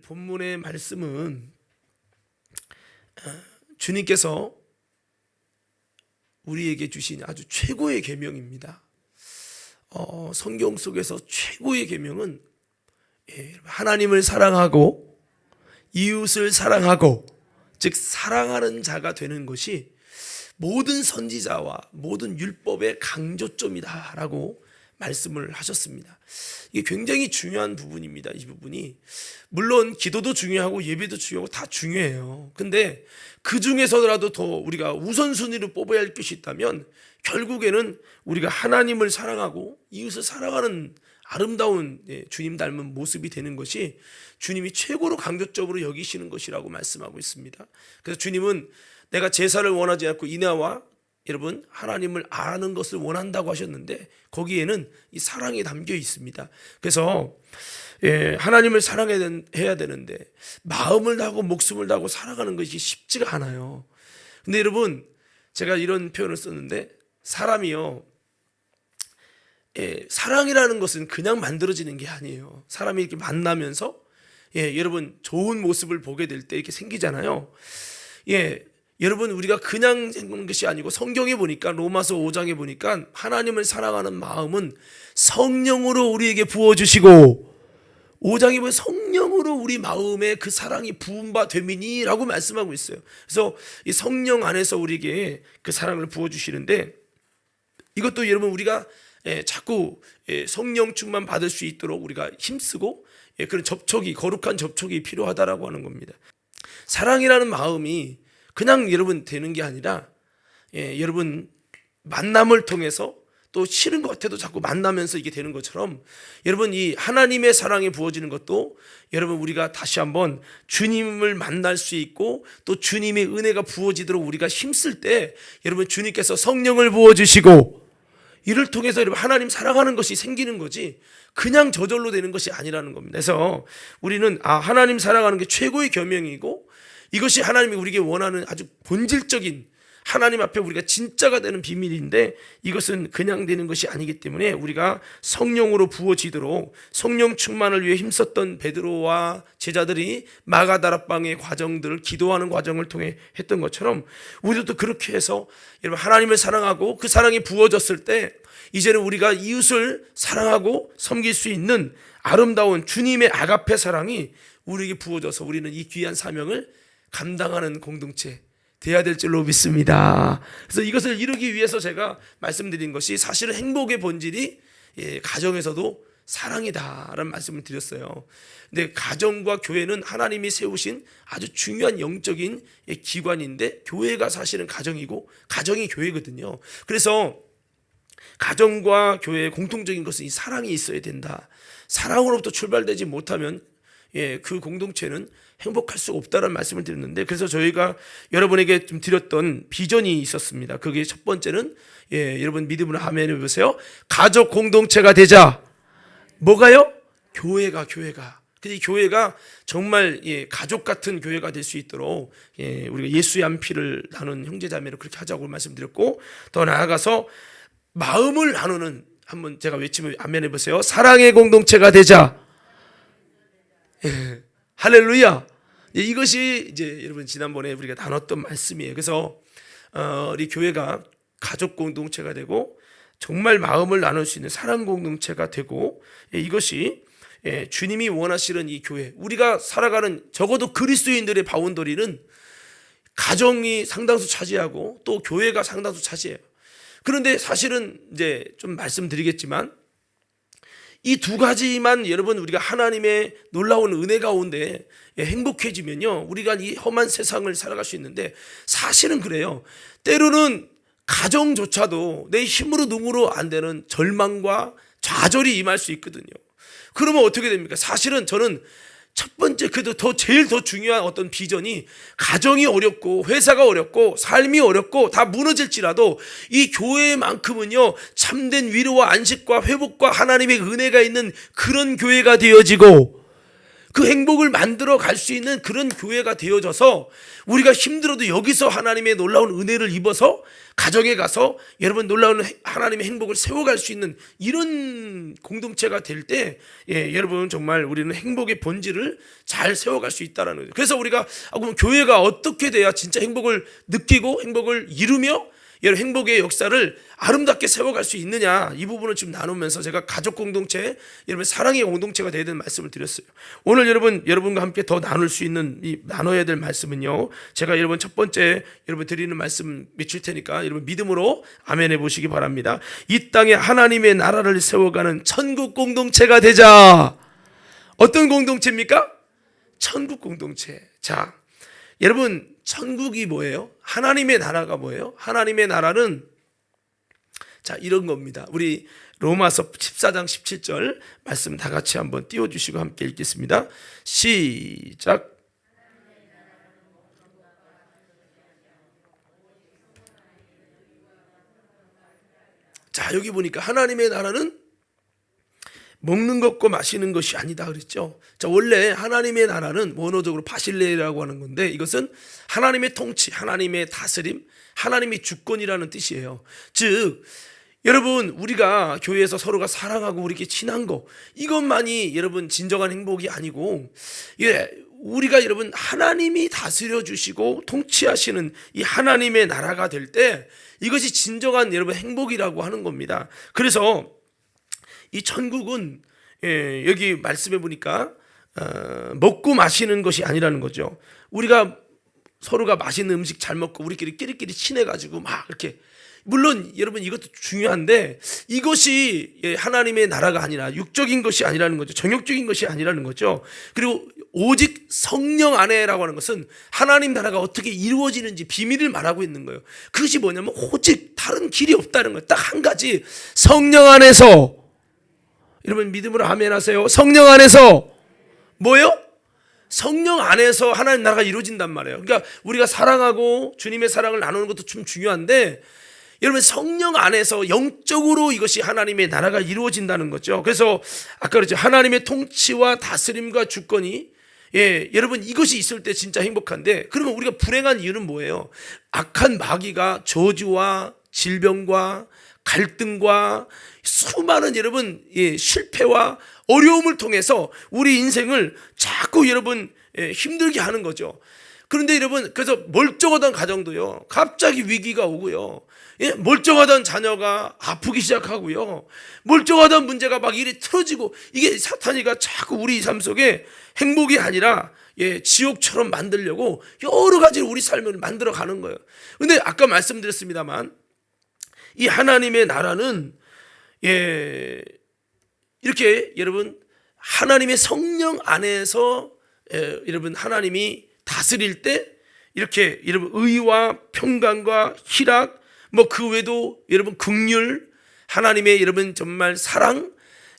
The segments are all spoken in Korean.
본문의 말씀은 주님께서 우리에게 주신 아주 최고의 계명입니다. 성경 속에서 최고의 계명은 하나님을 사랑하고 이웃을 사랑하고, 즉 사랑하는 자가 되는 것이 모든 선지자와 모든 율법의 강조점이다라고 말씀을 하셨습니다. 이게 굉장히 중요한 부분입니다. 이 부분이 물론 기도도 중요하고 예배도 중요하고 다 중요해요. 근데 그 중에서라도 더 우리가 우선순위로 뽑아야 할 것이 있다면 결국에는 우리가 하나님을 사랑하고 이웃을 사랑하는 아름다운 주님 닮은 모습이 되는 것이 주님이 최고로 강조적으로 여기시는 것이라고 말씀하고 있습니다. 그래서 주님은 내가 제사를 원하지 않고 인하와 여러분 하나님을 아는 것을 원한다고 하셨는데 거기에는 이 사랑이 담겨 있습니다. 그래서 하나님을 사랑해야 되는데 마음을 다하고 목숨을 다하고 살아가는 것이 쉽지가 않아요. 근데 여러분 제가 이런 표현을 썼는데 사람이요, 사랑이라는 것은 그냥 만들어지는 게 아니에요. 사람이 이렇게 만나면서 여러분 좋은 모습을 보게 될 때 이렇게 생기잖아요. 여러분 우리가 그냥 생기는 것이 아니고 성경에 보니까 로마서 5장에 보니까 하나님을 사랑하는 마음은 성령으로 우리에게 부어주시고 5장에 보면 성령으로 우리 마음에 그 사랑이 부은 바 되미니라고 말씀하고 있어요. 그래서 이 성령 안에서 우리에게 그 사랑을 부어주시는데 이것도 여러분 우리가 자꾸 성령 충만 받을 수 있도록 우리가 힘쓰고 그런 접촉이, 거룩한 접촉이 필요하다라고 하는 겁니다. 사랑이라는 마음이 그냥 여러분 되는 게 아니라 여러분 만남을 통해서 또 싫은 것 같아도 자꾸 만나면서 이게 되는 것처럼 여러분 이 하나님의 사랑이 부어지는 것도 여러분 우리가 다시 한번 주님을 만날 수 있고 또 주님의 은혜가 부어지도록 우리가 힘쓸 때 여러분 주님께서 성령을 부어주시고 이를 통해서 여러분 하나님 사랑하는 것이 생기는 거지 그냥 저절로 되는 것이 아니라는 겁니다. 그래서 우리는 하나님 사랑하는 게 최고의 계명이고 이것이 하나님이 우리에게 원하는 아주 본질적인 하나님 앞에 우리가 진짜가 되는 비밀인데 이것은 그냥 되는 것이 아니기 때문에 우리가 성령으로 부어지도록 성령 충만을 위해 힘썼던 베드로와 제자들이 마가다락방의 과정들을 기도하는 과정을 통해 했던 것처럼 우리도 그렇게 해서 여러분 하나님을 사랑하고 그 사랑이 부어졌을 때 이제는 우리가 이웃을 사랑하고 섬길 수 있는 아름다운 주님의 아가페 사랑이 우리에게 부어져서 우리는 이 귀한 사명을 감당하는 공동체 돼야 될 줄로 믿습니다. 그래서 이것을 이루기 위해서 제가 말씀드린 것이 사실은 행복의 본질이 가정에서도 사랑이다라는 말씀을 드렸어요. 근데 가정과 교회는 하나님이 세우신 아주 중요한 영적인 기관인데 교회가 사실은 가정이고 가정이 교회거든요. 그래서 가정과 교회의 공통적인 것은 이 사랑이 있어야 된다. 사랑으로부터 출발되지 못하면 그 공동체는 행복할 수 없다는 말씀을 드렸는데 그래서 저희가 여러분에게 좀 드렸던 비전이 있었습니다. 그게 첫 번째는 여러분 믿음으로 아멘 해보세요. 가족 공동체가 되자. 뭐가요? 교회가 근데 이 교회가 정말 가족 같은 교회가 될 수 있도록 우리가 예수의 한 피를 나눈 형제자매로 그렇게 하자고 말씀드렸고 더 나아가서 마음을 나누는 한번 제가 외치면 아멘 해보세요. 사랑의 공동체가 되자. 할렐루야. 이것이 이제 여러분 지난번에 우리가 나눴던 말씀이에요. 그래서 우리 교회가 가족 공동체가 되고 정말 마음을 나눌 수 있는 사랑 공동체가 되고 이것이 주님이 원하시는 이 교회, 우리가 살아가는 적어도 그리스도인들의 바운더리는 가정이 상당수 차지하고 또 교회가 상당수 차지해요. 그런데 사실은 이제 좀 말씀드리겠지만 이 두 가지만 여러분 우리가 하나님의 놀라운 은혜 가운데 행복해지면요 우리가 이 험한 세상을 살아갈 수 있는데 사실은 그래요. 때로는 가정조차도 내 힘으로 능으로 안 되는 절망과 좌절이 임할 수 있거든요. 그러면 어떻게 됩니까? 사실은 저는 첫 번째 그래도 제일 더 중요한 어떤 비전이 가정이 어렵고 회사가 어렵고 삶이 어렵고 다 무너질지라도 이 교회만큼은요 참된 위로와 안식과 회복과 하나님의 은혜가 있는 그런 교회가 되어지고 그 행복을 만들어 갈 수 있는 그런 교회가 되어져서 우리가 힘들어도 여기서 하나님의 놀라운 은혜를 입어서 가정에 가서 여러분 놀라운 하나님의 행복을 세워갈 수 있는 이런 공동체가 될 때 여러분 정말 우리는 행복의 본질을 잘 세워갈 수 있다는 거죠. 그래서 우리가 그럼 교회가 어떻게 돼야 진짜 행복을 느끼고 행복을 이루며 여러분 행복의 역사를 아름답게 세워갈 수 있느냐, 이 부분을 지금 나누면서 제가 가족 공동체, 여러분 사랑의 공동체가 되어야 되는 말씀을 드렸어요. 오늘 여러분과 함께 더 나눌 수 있는 나눠야 될 말씀은요, 제가 여러분 첫 번째 여러분 드리는 말씀 미칠 테니까 여러분 믿음으로 아멘해 보시기 바랍니다. 이 땅에 하나님의 나라를 세워가는 천국 공동체가 되자. 어떤 공동체입니까? 천국 공동체. 자, 여러분 천국이 뭐예요? 하나님의 나라가 뭐예요? 하나님의 나라는 자 이런 겁니다. 우리 로마서 14장 17절 말씀 다 같이 한번 띄워주시고 함께 읽겠습니다. 시작. 자 여기 보니까 하나님의 나라는 먹는 것과 마시는 것이 아니다 그랬죠. 자, 원래 하나님의 나라는 원어적으로 바실레라고 하는 건데 이것은 하나님의 통치, 하나님의 다스림, 하나님의 주권이라는 뜻이에요. 즉 여러분 우리가 교회에서 서로가 사랑하고 우리에게 친한 거 이것만이 여러분 진정한 행복이 아니고 우리가 여러분 하나님이 다스려 주시고 통치하시는 이 하나님의 나라가 될 때 이것이 진정한 여러분 행복이라고 하는 겁니다. 그래서 이 천국은 여기 말씀해 보니까 먹고 마시는 것이 아니라는 거죠. 우리가 서로가 맛있는 음식 잘 먹고 우리끼리 끼리끼리 친해가지고 막 이렇게, 물론 여러분 이것도 중요한데 이것이 하나님의 나라가 아니라 육적인 것이 아니라는 거죠. 정욕적인 것이 아니라는 거죠. 그리고 오직 성령 안에라고 하는 것은 하나님 나라가 어떻게 이루어지는지 비밀을 말하고 있는 거예요. 그것이 뭐냐면 오직 다른 길이 없다는 거예요. 딱 한 가지, 성령 안에서. 여러분 믿음으로 아멘 하세요. 성령 안에서 뭐요? 성령 안에서 하나님 나라가 이루어진단 말이에요. 그러니까 우리가 사랑하고 주님의 사랑을 나누는 것도 좀 중요한데 여러분 성령 안에서 영적으로 이것이 하나님의 나라가 이루어진다는 거죠. 그래서 아까 그랬죠. 하나님의 통치와 다스림과 주권이 여러분 이것이 있을 때 진짜 행복한데, 그러면 우리가 불행한 이유는 뭐예요? 악한 마귀가 저주와 질병과 갈등과 수많은 여러분 실패와 어려움을 통해서 우리 인생을 자꾸 여러분 힘들게 하는 거죠. 그런데 여러분 그래서 멀쩡하던 가정도요 갑자기 위기가 오고요, 멀쩡하던 자녀가 아프기 시작하고요, 멀쩡하던 문제가 막 이래 틀어지고, 이게 사탄이가 자꾸 우리 삶 속에 행복이 아니라 지옥처럼 만들려고 여러 가지로 우리 삶을 만들어 가는 거예요. 근데 아까 말씀드렸습니다만 이 하나님의 나라는 이렇게 여러분 하나님의 성령 안에서 여러분 하나님이 다스릴 때 이렇게 여러분 의와 평강과 희락, 뭐 그 외에도 여러분 긍휼, 하나님의 여러분 정말 사랑,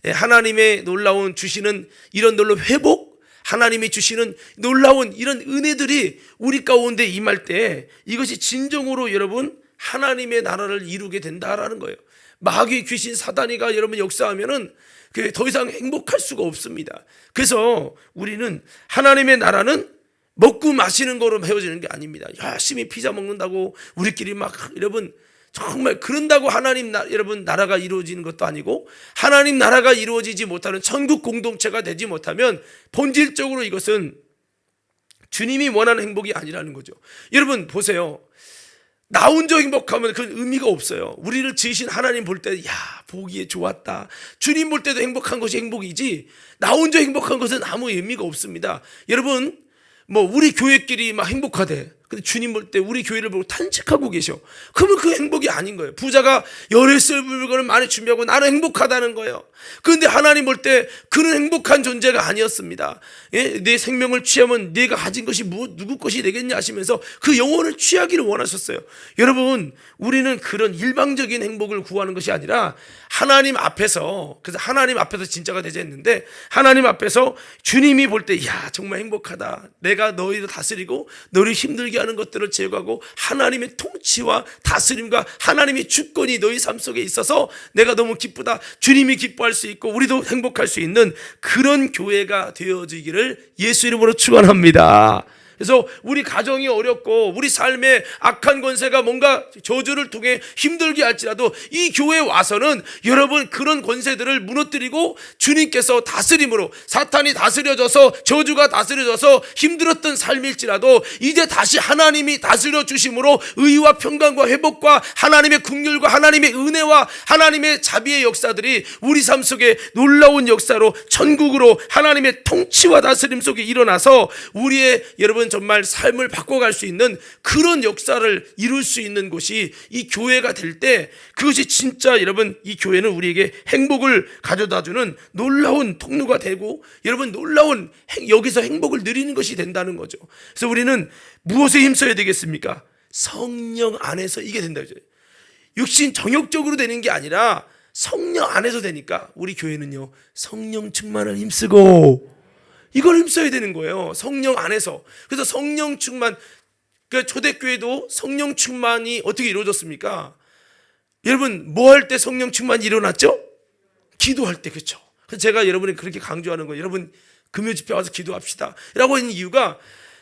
하나님의 놀라운 주시는 이런 놀라운 회복, 하나님이 주시는 놀라운 이런 은혜들이 우리 가운데 임할 때 이것이 진정으로 여러분 하나님의 나라를 이루게 된다라는 거예요. 마귀 귀신 사단이가 여러분 역사하면은 더 이상 행복할 수가 없습니다. 그래서 우리는 하나님의 나라는 먹고 마시는 거로 헤어지는 게 아닙니다. 열심히 피자 먹는다고 우리끼리 막 여러분 정말 그런다고 여러분 나라가 이루어지는 것도 아니고, 하나님 나라가 이루어지지 못하는 천국 공동체가 되지 못하면 본질적으로 이것은 주님이 원하는 행복이 아니라는 거죠. 여러분 보세요. 나 혼자 행복하면 그건 의미가 없어요. 우리를 지으신 하나님 볼 때 보기에 좋았다, 주님 볼 때도 행복한 것이 행복이지 나 혼자 행복한 것은 아무 의미가 없습니다. 여러분 뭐 우리 교회끼리 막 행복하대, 근데 주님 볼 때 우리 교회를 보고 탄식하고 계셔. 그러면 그 행복이 아닌 거예요. 부자가 열에 쓸 물건을 많이 준비하고 나는 행복하다는 거예요. 그런데 하나님 볼 때 그는 행복한 존재가 아니었습니다. 내 생명을 취하면 내가 가진 것이 누구 것이 되겠냐 하시면서 그 영혼을 취하기를 원하셨어요. 여러분 우리는 그런 일방적인 행복을 구하는 것이 아니라 하나님 앞에서, 그래서 하나님 앞에서 진짜가 되자 했는데 하나님 앞에서 주님이 볼 때 정말 행복하다, 내가 너희를 다스리고 너희를 힘들게 하는 것들을 제거하고 하나님의 통치와 다스림과 하나님의 주권이 너희 삶 속에 있어서 내가 너무 기쁘다, 주님이 기뻐할 수 있고 우리도 행복할 수 있는 그런 교회가 되어지기를 예수 이름으로 축원합니다. 그래서 우리 가정이 어렵고 우리 삶에 악한 권세가 뭔가 저주를 통해 힘들게 할지라도 이 교회에 와서는 여러분 그런 권세들을 무너뜨리고 주님께서 다스림으로, 사탄이 다스려져서 저주가 다스려져서 힘들었던 삶일지라도 이제 다시 하나님이 다스려 주심으로 의와 평강과 회복과 하나님의 긍휼과 하나님의 은혜와 하나님의 자비의 역사들이 우리 삶 속에 놀라운 역사로 천국으로 하나님의 통치와 다스림 속에 일어나서 우리의 여러분 정말 삶을 바꿔갈 수 있는 그런 역사를 이룰 수 있는 곳이 이 교회가 될 때, 그것이 진짜 여러분 이 교회는 우리에게 행복을 가져다주는 놀라운 통로가 되고 여러분 놀라운 여기서 행복을 누리는 것이 된다는 거죠. 그래서 우리는 무엇에 힘써야 되겠습니까? 성령 안에서 이게 된다고 해요. 육신 정욕적으로 되는 게 아니라 성령 안에서 되니까 우리 교회는요 성령 충만을 힘쓰고 이걸 힘써야 되는 거예요. 성령 안에서. 그래서 성령 충만, 그 초대교회도 성령 충만이 어떻게 이루어졌습니까? 여러분 뭐 할 때 성령 충만이 일어났죠? 기도할 때. 그렇죠. 그래서 제가 여러분이 그렇게 강조하는 거예요. 여러분 금요 집회 와서 기도합시다 라고 하는 이유가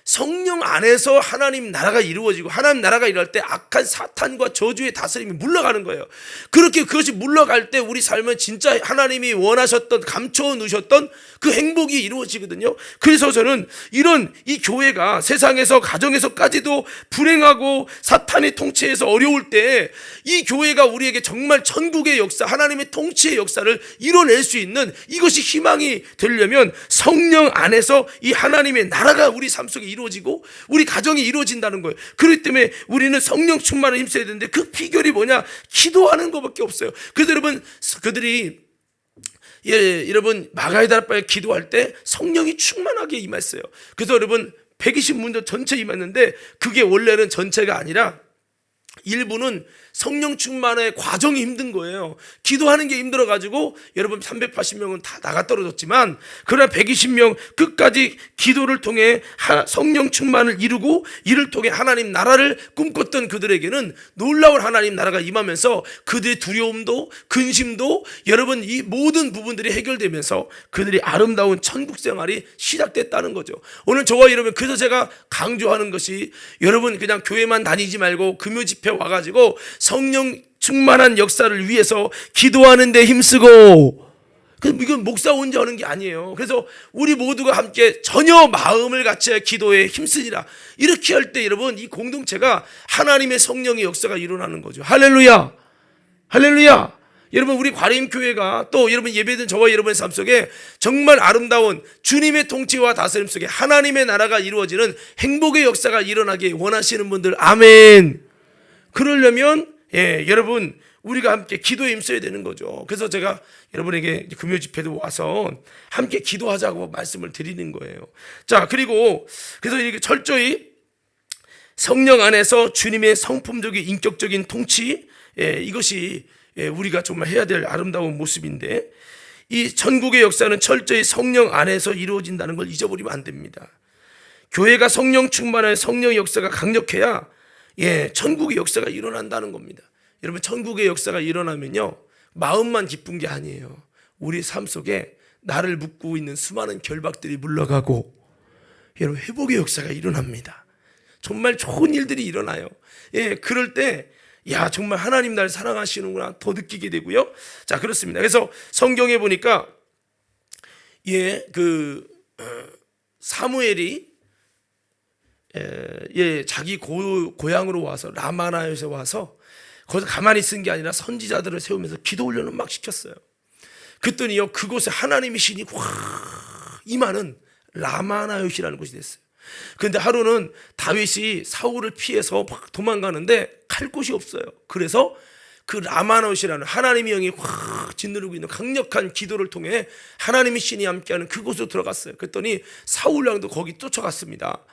성령 안에서 하나님 나라가 이루어지고 하나님 나라가 일어날 때 악한 사탄과 저주의 다스림이 물러가는 거예요. 그렇게 그것이 물러갈 때 우리 삶은 진짜 하나님이 원하셨던, 감춰 놓으셨던 그 행복이 이루어지거든요. 그래서 저는 이런 이 교회가 세상에서 가정에서까지도 불행하고 사탄의 통치에서 어려울 때 이 교회가 우리에게 정말 천국의 역사, 하나님의 통치의 역사를 이뤄낼 수 있는 이것이 희망이 되려면 성령 안에서 이 하나님의 나라가 우리 삶 속에 이루어지고 우리 가정이 이루어진다는 거예요. 그렇기 때문에 우리는 성령 충만을 힘써야 되는데 그 비결이 뭐냐? 기도하는 것밖에 없어요. 그래서 여러분 그들이 여러분 마가다락방에 기도할 때 성령이 충만하게 임했어요. 그래서 여러분 120문도 전체 임했는데 그게 원래는 전체가 아니라 일부는 성령 충만의 과정이 힘든 거예요. 기도하는 게 힘들어가지고 여러분 380명은 다 나가 떨어졌지만 그러나 120명 끝까지 기도를 통해 성령 충만을 이루고 이를 통해 하나님 나라를 꿈꿨던 그들에게는 놀라운 하나님 나라가 임하면서 그들의 두려움도 근심도 여러분 이 모든 부분들이 해결되면서 그들이 아름다운 천국 생활이 시작됐다는 거죠. 오늘 저와 여러분 그래서 제가 강조하는 것이 여러분 그냥 교회만 다니지 말고 금요 집회 와가지고 성령 충만한 역사를 위해서 기도하는 데 힘쓰고, 이건 목사 혼자 하는 게 아니에요. 그래서 우리 모두가 함께 전혀 마음을 같이 기도에 힘쓰니라. 이렇게 할 때 여러분 이 공동체가 하나님의 성령의 역사가 일어나는 거죠. 할렐루야, 할렐루야. 여러분 우리 과림교회가 또 여러분 예배든 저와 여러분의 삶 속에 정말 아름다운 주님의 통치와 다스림 속에 하나님의 나라가 이루어지는 행복의 역사가 일어나게 원하시는 분들 아멘. 그러려면 여러분 우리가 함께 기도에 힘써야 되는 거죠. 그래서 제가 여러분에게 금요 집회도 와서 함께 기도하자고 말씀을 드리는 거예요. 자, 그리고 그래서 이렇게 철저히 성령 안에서 주님의 성품적인 인격적인 통치, 이것이 우리가 정말 해야 될 아름다운 모습인데 이 천국의 역사는 철저히 성령 안에서 이루어진다는 걸 잊어버리면 안 됩니다. 교회가 성령 충만한 성령의 역사가 강력해야 천국의 역사가 일어난다는 겁니다. 여러분 천국의 역사가 일어나면요 마음만 기쁜 게 아니에요. 우리 삶 속에 나를 묶고 있는 수많은 결박들이 물러가고 여러분 회복의 역사가 일어납니다. 정말 좋은 일들이 일어나요. 그럴 때 정말 하나님 날 사랑하시는구나 더 느끼게 되고요. 자, 그렇습니다. 그래서 성경에 보니까 사무엘이 자기 고향으로 와서 라마나요에 와서 거기서 가만히 있은 게 아니라 선지자들을 세우면서 기도 훈련을 막 시켰어요. 그랬더니요 그곳에 하나님의 신이 확 임하는 라마나요시라는 곳이 됐어요. 그런데 하루는 다윗이 사울을 피해서 막 도망가는데 갈 곳이 없어요. 그래서 그 라마나요시라는 하나님의 영이 확 짓누르고 있는 강력한 기도를 통해 하나님의 신이 함께하는 그곳으로 들어갔어요. 그랬더니 사울 왕도 거기 쫓아갔습니다.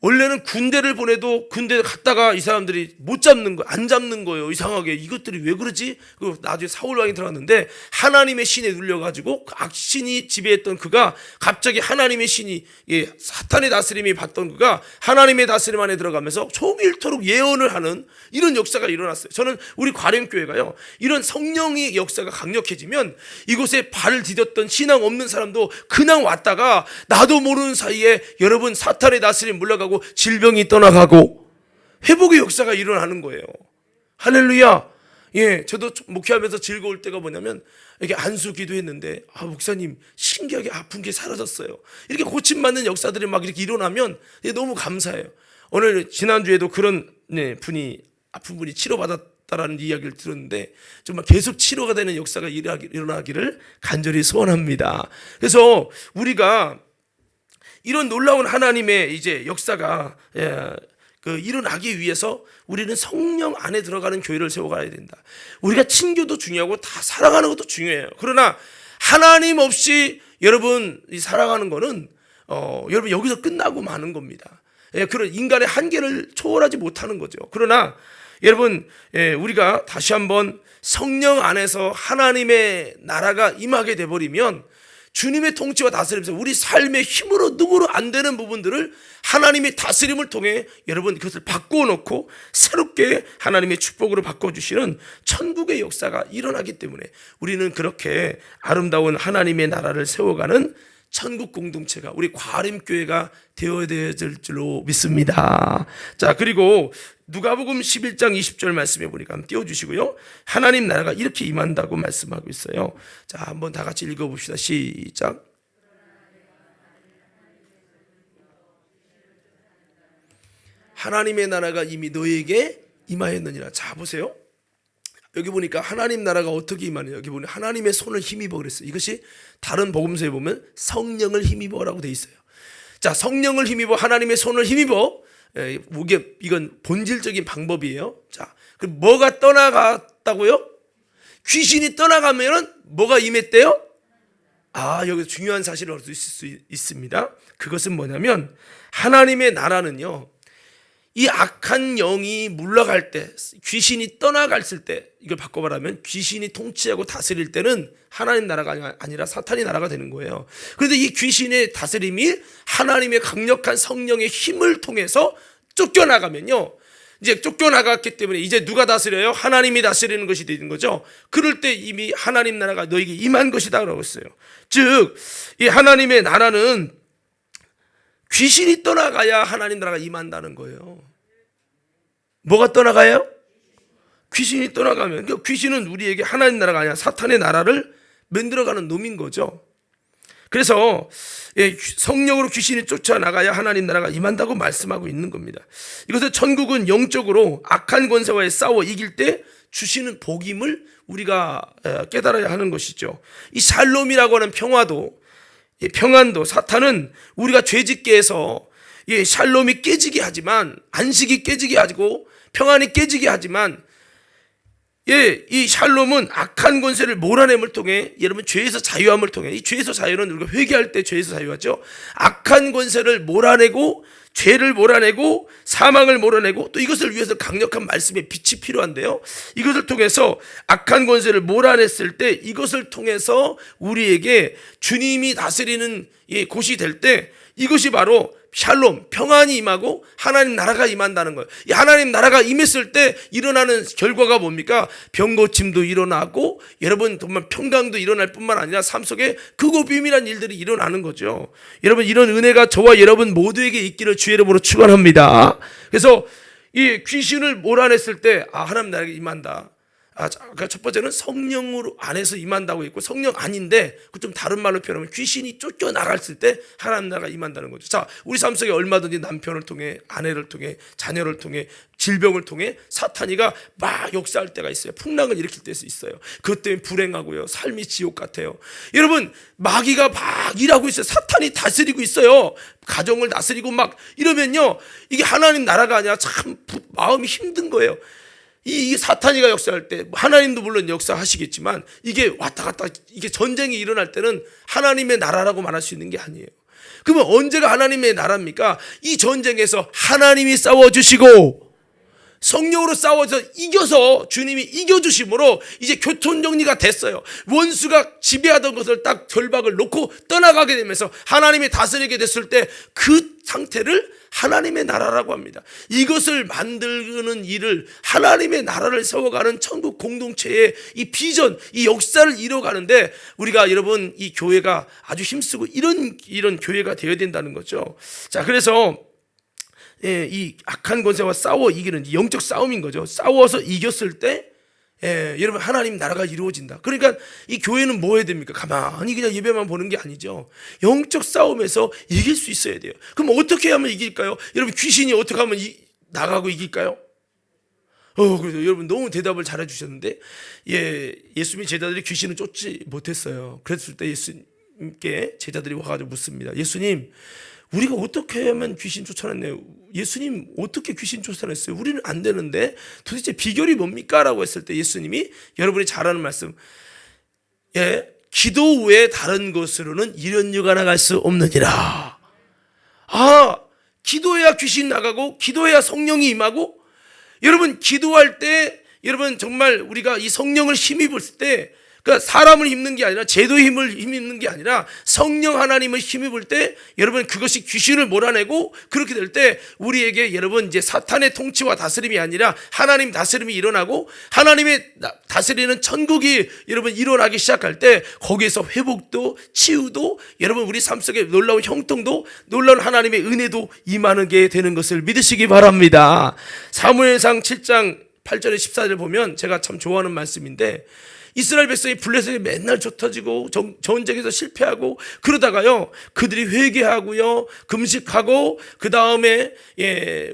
원래는 군대를 보내도 군대 갔다가 이 사람들이 못 잡는 거, 안 잡는 거예요. 이상하게 이것들이 왜 그러지? 그리고 나중에 사울 왕이 들어갔는데 하나님의 신에 눌려가지고 그 악신이 지배했던 그가 갑자기 하나님의 신이, 사탄의 다스림이 받던 그가 하나님의 다스림 안에 들어가면서 종일토록 예언을 하는 이런 역사가 일어났어요. 저는 우리 과림교회가요, 이런 성령의 역사가 강력해지면 이곳에 발을 디뎠던 신앙 없는 사람도 그냥 왔다가 나도 모르는 사이에 여러분 사탄의 다스림 물러가고 질병이 떠나가고 회복의 역사가 일어나는 거예요. 할렐루야. 저도 목회하면서 즐거울 때가 뭐냐면 이렇게 안수 기도했는데 목사님 신기하게 아픈 게 사라졌어요. 이렇게 고침받는 역사들이 막 이렇게 일어나면 너무 감사해요. 오늘 지난주에도 그런 분이 아픈 분이 치료받았다라는 이야기를 들었는데 정말 계속 치료가 되는 역사가 일어나기를 간절히 소원합니다. 그래서 우리가 이런 놀라운 하나님의 이제 역사가 일어나기 위해서 우리는 성령 안에 들어가는 교회를 세워가야 된다. 우리가 친교도 중요하고 다 사랑하는 것도 중요해요. 그러나 하나님 없이 여러분 살아가는 거는 여러분 여기서 끝나고 마는 겁니다. 그런 인간의 한계를 초월하지 못하는 거죠. 그러나 여러분 우리가 다시 한번 성령 안에서 하나님의 나라가 임하게 돼버리면 주님의 통치와 다스림에서 우리 삶의 힘으로 누구로 안 되는 부분들을 하나님의 다스림을 통해 여러분 그것을 바꾸어 놓고 새롭게 하나님의 축복으로 바꿔주시는 천국의 역사가 일어나기 때문에 우리는 그렇게 아름다운 하나님의 나라를 세워가는 천국 공동체가 우리 과림교회가 되어야 될 줄로 믿습니다. 자, 그리고 누가복음 11장 20절 말씀해 보니까 한번 띄워주시고요. 하나님 나라가 이렇게 임한다고 말씀하고 있어요. 자, 한번 다 같이 읽어봅시다. 시작. 하나님의 나라가 이미 너에게 임하였느니라. 자, 보세요. 여기 보니까 하나님 나라가 어떻게 임하느냐. 여기 보니 하나님의 손을 힘입어 그랬어요. 이것이 다른 복음서에 보면 성령을 힘입어라고 돼 있어요. 자, 성령을 힘입어, 하나님의 손을 힘입어. 이건 본질적인 방법이에요. 자, 그럼 뭐가 떠나갔다고요? 귀신이 떠나가면은 뭐가 임했대요? 여기서 중요한 사실을 얻을 수 있습니다. 그것은 뭐냐면 하나님의 나라는요, 이 악한 영이 물러갈 때, 귀신이 떠나갔을 때, 이걸 바꿔 말하면 귀신이 통치하고 다스릴 때는 하나님 나라가 아니라 사탄의 나라가 되는 거예요. 그런데 이 귀신의 다스림이 하나님의 강력한 성령의 힘을 통해서 쫓겨나가면요, 이제 쫓겨나갔기 때문에 이제 누가 다스려요? 하나님이 다스리는 것이 되는 거죠. 그럴 때 이미 하나님 나라가 너에게 임한 것이다 라고 했어요. 즉, 이 하나님의 나라는 귀신이 떠나가야 하나님 나라가 임한다는 거예요. 뭐가 떠나가요? 귀신이 떠나가면, 그러니까 귀신은 우리에게 하나님 나라가 아니라 사탄의 나라를 만들어가는 놈인 거죠. 그래서 성령으로 귀신이 쫓아나가야 하나님 나라가 임한다고 말씀하고 있는 겁니다. 이것은 천국은 영적으로 악한 권세와의 싸워 이길 때 주시는 복임을 우리가 깨달아야 하는 것이죠. 이 샬롬이라고 하는 평안도 사탄은 우리가 죄짓게 해서 샬롬이 깨지게 하지만, 안식이 깨지게 하고 평안이 깨지게 하지만, 이 샬롬은 악한 권세를 몰아냄을 통해, 여러분 죄에서 자유함을 통해, 이 죄에서 자유는 우리가 회개할 때 죄에서 자유하죠. 악한 권세를 몰아내고, 죄를 몰아내고, 사망을 몰아내고, 또 이것을 위해서 강력한 말씀의 빛이 필요한데요, 이것을 통해서 악한 권세를 몰아냈을 때, 이것을 통해서 우리에게 주님이 다스리는 곳이 될 때, 이것이 바로 샬롬, 평안이 임하고 하나님 나라가 임한다는 거예요. 이 하나님 나라가 임했을 때 일어나는 결과가 뭡니까? 병고침도 일어나고, 여러분 정말 평강도 일어날 뿐만 아니라 삶 속에 크고 비밀한 일들이 일어나는 거죠. 여러분, 이런 은혜가 저와 여러분 모두에게 있기를 주의 이름으로 축원합니다. 그래서 이 귀신을 몰아냈을 때 하나님 나라가 임한다. 그러니까 첫 번째는 성령으로 안에서 임한다고 했고, 성령 아닌데 그 좀 다른 말로 표현하면 귀신이 쫓겨나갔을 때 하나님 나라가 임한다는 거죠. 자, 우리 삶 속에 얼마든지 남편을 통해, 아내를 통해, 자녀를 통해, 질병을 통해 사탄이가 막 역사할 때가 있어요. 풍랑을 일으킬 때가 있어요. 그것 때문에 불행하고요, 삶이 지옥 같아요. 여러분, 마귀가 막 일하고 있어요. 사탄이 다스리고 있어요. 가정을 다스리고 막 이러면요, 이게 하나님 나라가 아니라 참 마음이 힘든 거예요. 이 사탄이가 역사할 때, 하나님도 물론 역사하시겠지만, 이게 왔다 갔다, 이게 전쟁이 일어날 때는 하나님의 나라라고 말할 수 있는 게 아니에요. 그러면 언제가 하나님의 나라입니까? 이 전쟁에서 하나님이 싸워주시고 성령으로 싸워서 이겨서 주님이 이겨주심으로 이제 교통정리가 됐어요. 원수가 지배하던 것을 딱 결박을 놓고 떠나가게 되면서 하나님이 다스리게 됐을 때 그 상태를 하나님의 나라라고 합니다. 이것을 만드는 일을, 하나님의 나라를 세워가는 천국 공동체의 이 비전, 이 역사를 이뤄가는데 우리가 여러분 이 교회가 아주 힘쓰고 이런 교회가 되어야 된다는 거죠. 자, 그래서 이 악한 권세와 싸워 이기는 영적 싸움인 거죠. 싸워서 이겼을 때 여러분 하나님 나라가 이루어진다. 그러니까 이 교회는 뭐 해야 됩니까? 가만히 그냥 예배만 보는 게 아니죠. 영적 싸움에서 이길 수 있어야 돼요. 그럼 어떻게 하면 이길까요? 여러분 귀신이 어떻게 하면 나가고 이길까요? 그래서 여러분 너무 대답을 잘해 주셨는데 예수님의 제자들이 귀신을 쫓지 못했어요. 그랬을 때 예수님께 제자들이 와가지고 묻습니다. 예수님, 우리가 어떻게 하면 귀신 쫓아냈네요? 예수님, 어떻게 귀신 쫓아냈어요? 우리는 안 되는데 도대체 비결이 뭡니까? 라고 했을 때 예수님이 여러분이 잘 아는 말씀, 기도 외에 다른 것으로는 이런 유가 나갈 수 없느니라. 기도해야 귀신 나가고 기도해야 성령이 임하고, 여러분 기도할 때 여러분 정말 우리가 이 성령을 힘입을 때, 그러니까 사람을 힘는 게 아니라 제도의 힘을 힘입는 게 아니라 성령 하나님을 힘입을 때 여러분 그것이 귀신을 몰아내고, 그렇게 될 때 우리에게 여러분 이제 사탄의 통치와 다스림이 아니라 하나님 다스림이 일어나고 하나님의 다스리는 천국이 여러분 일어나기 시작할 때 거기에서 회복도 치유도 여러분 우리 삶 속에 놀라운 형통도 놀라운 하나님의 은혜도 임하는 게 되는 것을 믿으시기 바랍니다. 사무엘상 7장 8절에 14절 보면 제가 참 좋아하는 말씀인데, 이스라엘 백성이 블레셋에 맨날 쫓아지고 전쟁에서 실패하고 그러다가요 그들이 회개하고요 금식하고 그 다음에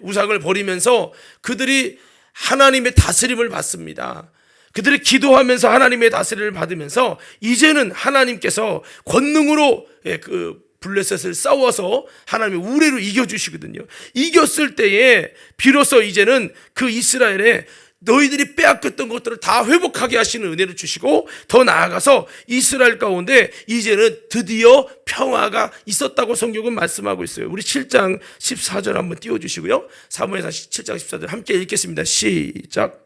우상을 버리면서 그들이 하나님의 다스림을 받습니다. 그들이 기도하면서 하나님의 다스림을 받으면서 이제는 하나님께서 권능으로 그 블레셋을 싸워서 하나님의 우레로 이겨주시거든요. 이겼을 때에 비로소 이제는 그 이스라엘에 너희들이 빼앗겼던 것들을 다 회복하게 하시는 은혜를 주시고, 더 나아가서 이스라엘 가운데 이제는 드디어 평화가 있었다고 성경은 말씀하고 있어요. 우리 7장 14절 한번 띄워주시고요. 사무엘상 7장 14절 함께 읽겠습니다. 시작.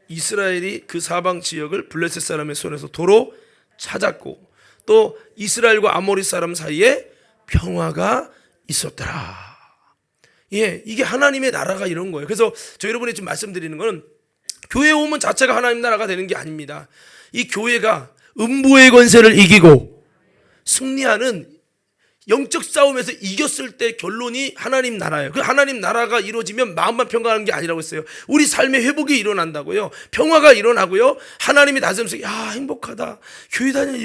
이스라엘이 그 사방 지역을 블레셋 사람의 손에서 도로 찾았고 또 이스라엘과 아모리 사람 사이에 평화가 있었더라. 이게 하나님의 나라가 이런 거예요. 그래서 저 여러분이 지금 말씀드리는 건 교회 오면 자체가 하나님 나라가 되는 게 아닙니다. 이 교회가 음부의 권세를 이기고 승리하는 영적 싸움에서 이겼을 때 결론이 하나님 나라예요. 그 하나님 나라가 이루어지면 마음만 평강하는 게 아니라고 했어요. 우리 삶의 회복이 일어난다고요. 평화가 일어나고요. 하나님이 다스리면서 행복하다. 교회 다니는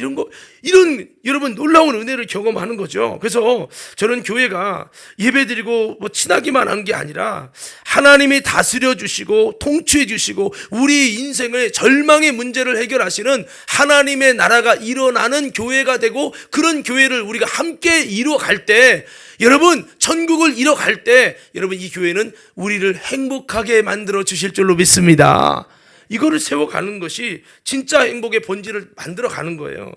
이런 여러분 놀라운 은혜를 경험하는 거죠. 그래서 저는 교회가 예배드리고 친하기만 하는 게 아니라 하나님이 다스려 주시고 통치해 주시고 우리 인생의 절망의 문제를 해결하시는 하나님의 나라가 일어나는 교회가 되고, 그런 교회를 우리가 함께 이뤄갈 때, 여러분 천국을 이뤄갈 때 여러분 이 교회는 우리를 행복하게 만들어 주실 줄로 믿습니다. 이거를 세워가는 것이 진짜 행복의 본질을 만들어 가는 거예요.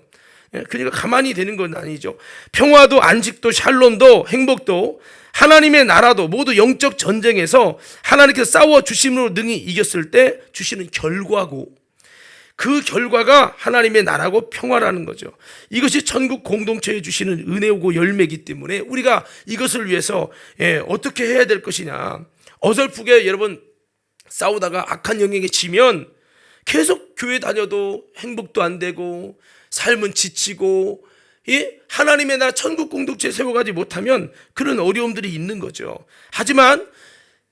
그러니까 가만히 되는 건 아니죠. 평화도 안식도 샬롬도 행복도 하나님의 나라도 모두 영적 전쟁에서 하나님께서 싸워 주심으로 능히 이겼을 때 주시는 결과고, 그 결과가 하나님의 나라고 평화라는 거죠. 이것이 천국 공동체에 주시는 은혜고 열매이기 때문에 우리가 이것을 위해서 어떻게 해야 될 것이냐. 어설프게 여러분 싸우다가 악한 영역에 지면 계속 교회 다녀도 행복도 안 되고 삶은 지치고 하나님의 나라 천국 공동체에 세워가지 못하면 그런 어려움들이 있는 거죠. 하지만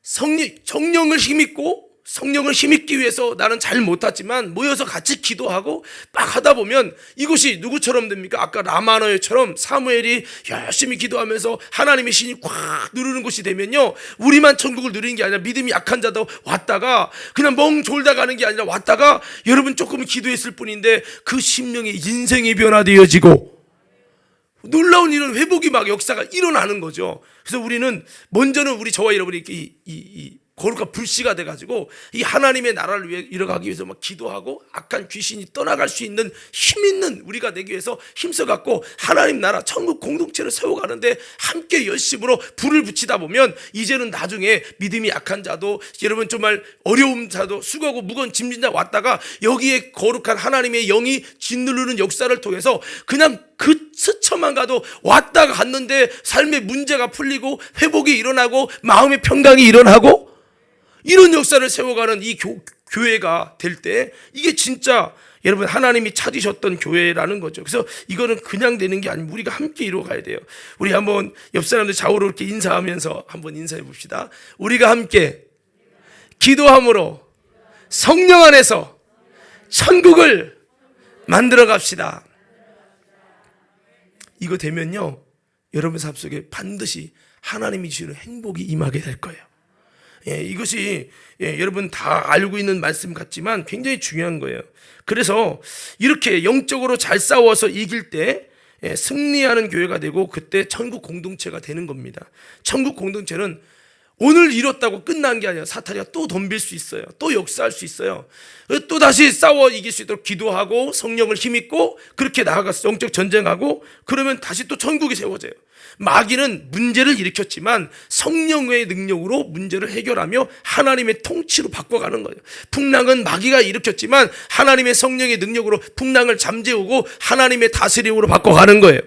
성령을 힘입고 성령을 힘입기 위해서 나는 잘 못하지만 모여서 같이 기도하고 막 하다 보면 이것이 누구처럼 됩니까? 아까 라마노에처럼 사무엘이 열심히 기도하면서 하나님의 신이 꽉 누르는 곳이 되면요, 우리만 천국을 누리는 게 아니라 믿음이 약한 자도 왔다가 그냥 멍 졸다 가는 게 아니라 왔다가 여러분 조금 기도했을 뿐인데 그 심령의 인생이 변화되어지고 놀라운 이런 회복이 막 역사가 일어나는 거죠. 그래서 우리는 먼저는 저와 여러분이 거룩한 불씨가 돼가지고 이 하나님의 나라를 위해 이뤄가기 위해서 막 기도하고 악한 귀신이 떠나갈 수 있는 힘 있는 우리가 되기 위해서 힘써갖고 하나님 나라 천국 공동체를 세워가는데 함께 열심으로 불을 붙이다 보면 이제는 나중에 믿음이 약한 자도 여러분 정말 어려운 자도 수고하고 무거운 짐진 자 왔다가 여기에 거룩한 하나님의 영이 짓누르는 역사를 통해서 그냥 그 스쳐만 가도 왔다가 갔는데 삶의 문제가 풀리고 회복이 일어나고 마음의 평강이 일어나고 이런 역사를 세워가는 이 교회가 될 때 이게 진짜 여러분 하나님이 찾으셨던 교회라는 거죠. 그래서 이거는 그냥 되는 게 아니고 우리가 함께 이루어가야 돼요. 우리 한번 옆 사람들 좌우로 이렇게 인사하면서 한번 인사해 봅시다. 우리가 함께 기도함으로 성령 안에서 천국을 만들어 갑시다. 이거 되면요 여러분 삶 속에 반드시 하나님이 주시는 행복이 임하게 될 거예요. 이것이 여러분 다 알고 있는 말씀 같지만 굉장히 중요한 거예요. 그래서 이렇게 영적으로 잘 싸워서 이길 때 승리하는 교회가 되고 그때 천국 공동체가 되는 겁니다. 천국 공동체는 오늘 이뤘다고 끝난 게 아니라 사탄이가 또 덤빌 수 있어요. 또 역사할 수 있어요. 또 다시 싸워 이길 수 있도록 기도하고 성령을 힘입고 그렇게 나아가서 영적 전쟁하고 그러면 다시 또 천국이 세워져요. 마귀는 문제를 일으켰지만 성령의 능력으로 문제를 해결하며 하나님의 통치로 바꿔가는 거예요. 풍랑은 마귀가 일으켰지만 하나님의 성령의 능력으로 풍랑을 잠재우고 하나님의 다스림으로 바꿔가는 거예요.